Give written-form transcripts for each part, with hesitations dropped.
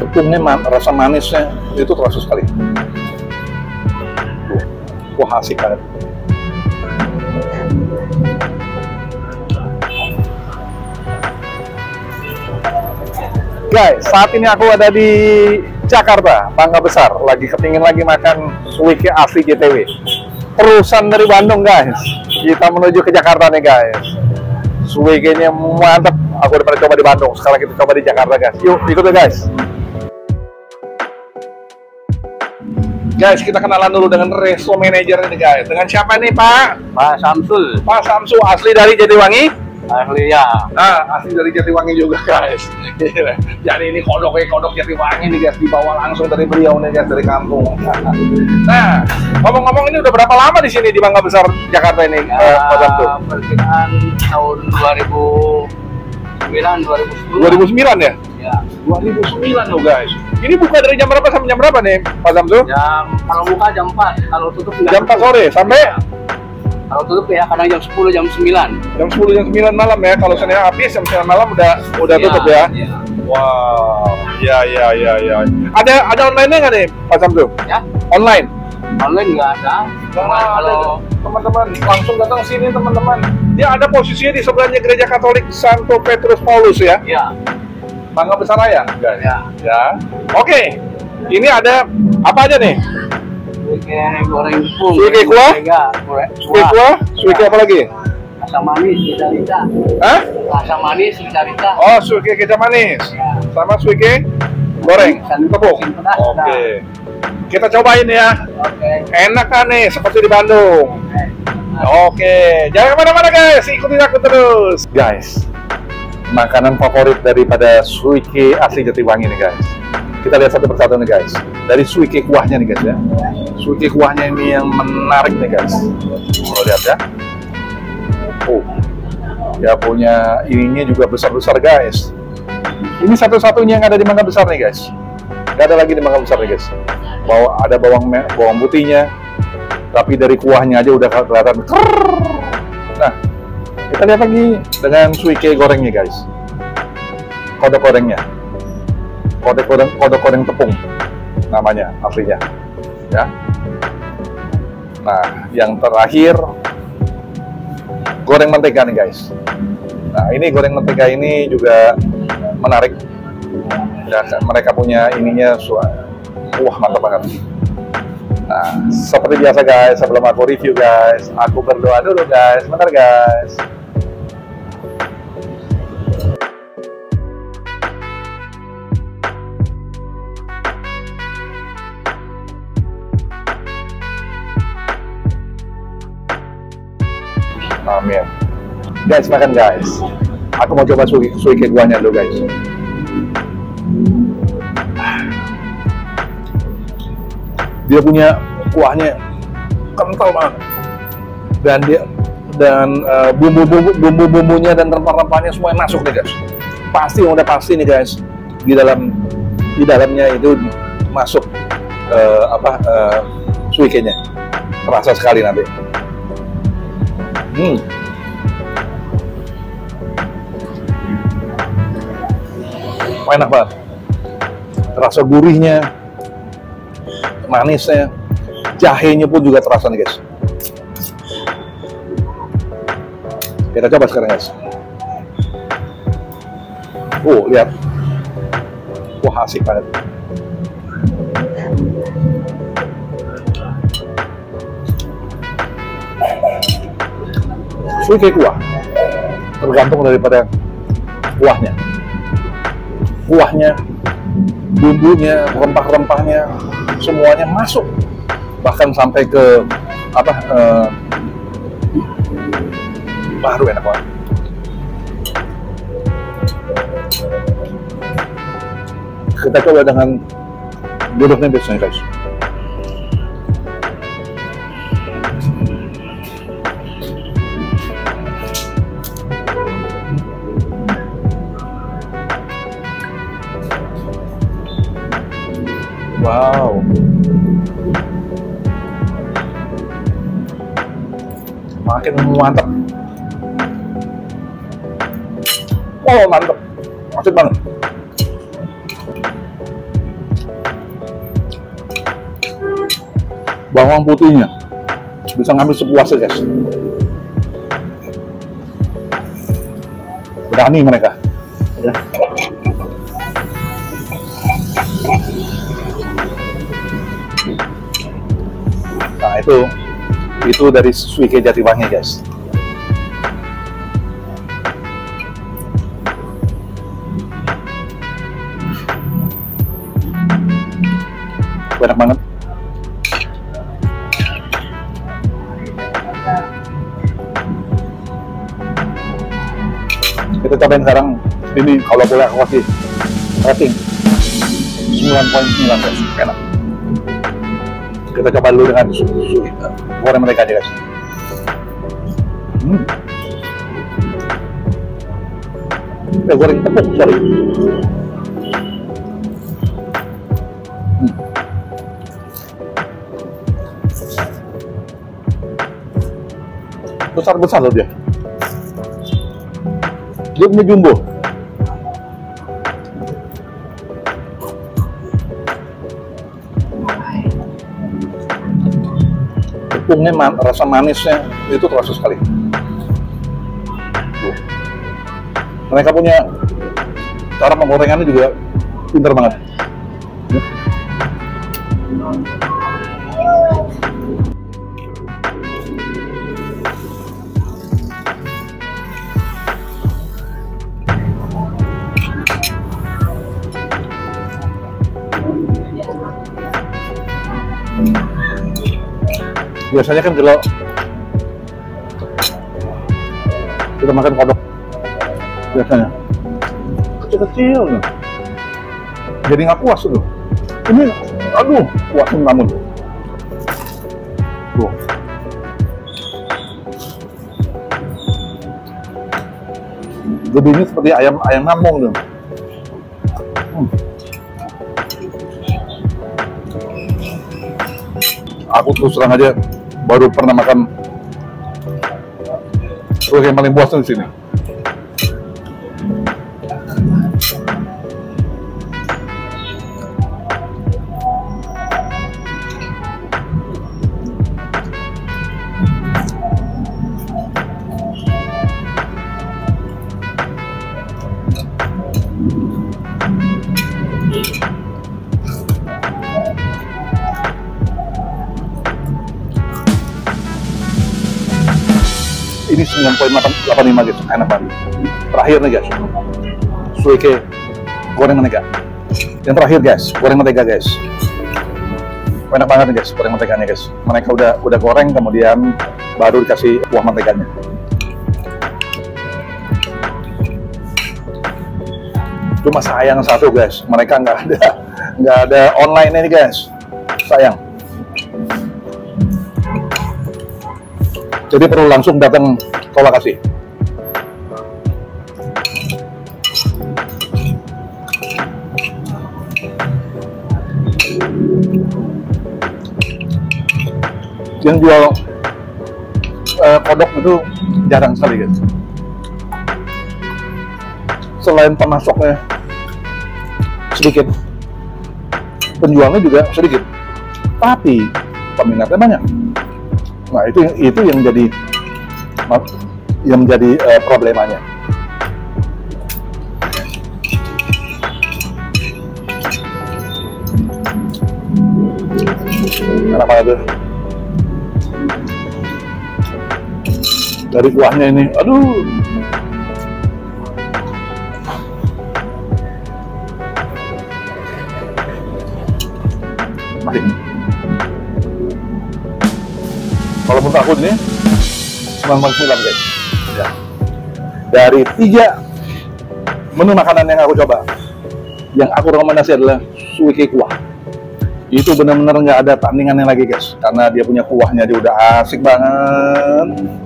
tepungnya, rasa manisnya itu terasa sekali. Wah, asik banget. Guys, saat ini aku ada di Jakarta, Mangga Besar. Lagi kepingin lagi makan suike asli JTW. Terusan dari Bandung, guys. Kita menuju ke Jakarta nih, guys. Suikenya mantap. Aku udah pernah coba di Bandung. Sekarang kita coba di Jakarta, guys. Yuk, ikutin, guys. Guys, kita kenalan dulu dengan resto manajer ini, guys. Dengan siapa nih, Pak? Pak Samsul. Pak Samsul, asli dari Jatiwangi? Asli ya. Nah, asli dari Jatiwangi juga, guys. Jadi ini kodok Jatiwangi nih, guys. Dibawa langsung dari beliau nih, guys, dari kampung. Nah, ngomong-ngomong ini udah berapa lama di sini di Mangga Besar Jakarta ini, Pak Samsul? Perkiraan tahun 2009 2009 ya? Ya. 2009 loh, guys. Ini buka dari jam berapa sampai jam berapa nih, Pak Samsul? Kalau buka jam 4, kalau tutup jam 4 sore sampai? Kalau tutup ya kadang jam 10, jam 9. Jam 10, jam 9 malam ya. Kalau Senin habis jam 9 malam udah tutup ya. Iya. Wow. Ya. Ada online-nya nggak nih, Pak Samsul? Ya. Online? Online nggak ada. Kalau teman-teman langsung datang sini, teman-teman. Dia ada posisinya di sebelahnya Gereja Katolik Santo Petrus Paulus ya. Iya. Mangga Besar Raya, guys. Ya. Oke. Ini ada apa aja nih? Suike goreng tepung. Suike kuah? Suike kuah? Suike apa lagi? Asam manis, rica-rica. Hah? Asam manis, rica-rica. Oh, suike kecap manis. Ya. Sama suike goreng tepung. Oke. Kita cobain ya. Oke. Enak kan nih, seperti di Bandung. Oke. Jangan kemana-mana, guys. Ikutin aku terus. Guys, makanan favorit daripada suike asli Jatiwangi nih, guys. Kita lihat satu persatu nih, guys. Dari suike kuahnya nih, guys ya. Suike kuahnya ini yang menarik nih, guys. Kalau lihat ya. Oh, dia punya ininya juga besar-besar, guys. Ini satu-satunya yang ada di Mangga Besar nih, guys. Gak ada lagi di Mangga Besar nih, guys. Ada bawang putihnya, tapi dari kuahnya aja udah kelihatan. Nah, kita lihat lagi dengan suike gorengnya, guys. Kodok gorengnya. Kodok goreng tepung namanya aslinya. Ya. Nah, yang terakhir goreng mentega nih, guys. Nah, ini goreng mentega ini juga menarik. Dan mereka punya ininya, wah mantap banget. Nah, seperti biasa, guys, sebelum aku review, guys, aku berdoa dulu, guys. Bentar, guys. Amin. Guys, makan, guys. Aku mau coba suike kuahnya dulu, guys. Dia punya kuahnya kental banget. Dan bumbu-bumbunya dan rempah-rempahnya semua yang masuk nih, guys. Udah pasti nih, guys. Di dalamnya itu masuk suikenya. Terasa sekali nanti. Enak banget. Terasa gurihnya, manisnya, jahenya pun juga terasa nih, guys. Kita coba sekarang, guys. Lihat. Wah, asik banget. Suike kuah tergantung daripada kuahnya, bumbunya, rempah-rempahnya semuanya masuk, bahkan sampai ke baru enak banget. Kita coba dengan duduknya biasanya, guys. Wow. Makin mantap. Oh, mantap. Asik banget. bawang putihnya bisa ngambil sepuasnya guys. Berani mereka ya. Nah itu dari Suike Jatiwangi guys. Enak banget. Kita cobain sekarang ini, kalau boleh aku kasih rating 9.9 guys, enak. Kita coba dulu dengan goreng mereka aja guys. Goreng tepung, sorry. Besar-besar loh dia. Dia punya jumbo. Tepungnya, rasa manisnya itu terasa sekali. Mereka punya cara penggorengannya juga pintar banget. Biasanya kan kalau kita makan kodok biasanya kecil-kecil nih, jadi nggak puas tuh. Ini aduh puas namun tuh. Gedungnya seperti ayam ngambung tuh. Aku terus terang aja baru pernah makan suike yang paling puas di sini. Ini 9.85 guys, enak banget. Terakhir nih guys, suike goreng mentega. Yang terakhir guys, goreng mentega guys. Enak banget nih guys, goreng menteganya guys. Mereka udah goreng, kemudian baru dikasih kuah menteganya. Cuma sayang satu guys, mereka nggak ada online ini guys, sayang. Jadi perlu langsung datang ke lokasi. Yang jual kodok itu jarang sekali guys. Selain pemasoknya sedikit, penjualnya juga sedikit, tapi peminatnya banyak. Nah itu yang menjadi problemanya. Kenapa itu? Dari kuahnya ini, aduh. Masih. Kalau menurut aku ini 9.9 guys. Ya. Dari 3 menu makanan yang aku coba, yang aku rekomendasi adalah suike kuah. Itu benar-benar nggak ada tandingannya lagi guys, karena dia punya kuahnya, dia udah asik banget.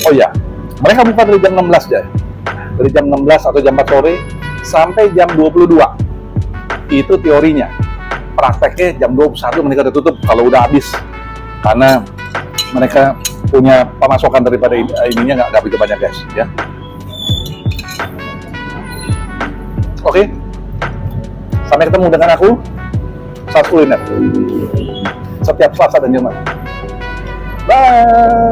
Oh ya, mereka buka dari jam 16 ya, dari jam 16 atau jam 4 sore sampai jam 22. Itu teorinya. Prakteknya jam 21 mereka udah tutup kalau udah habis, karena mereka punya pemasokan daripada ininya nggak begitu banyak guys ya. Oke, sampai ketemu dengan aku saat kuliner setiap Selasa dan Jumat. Bye.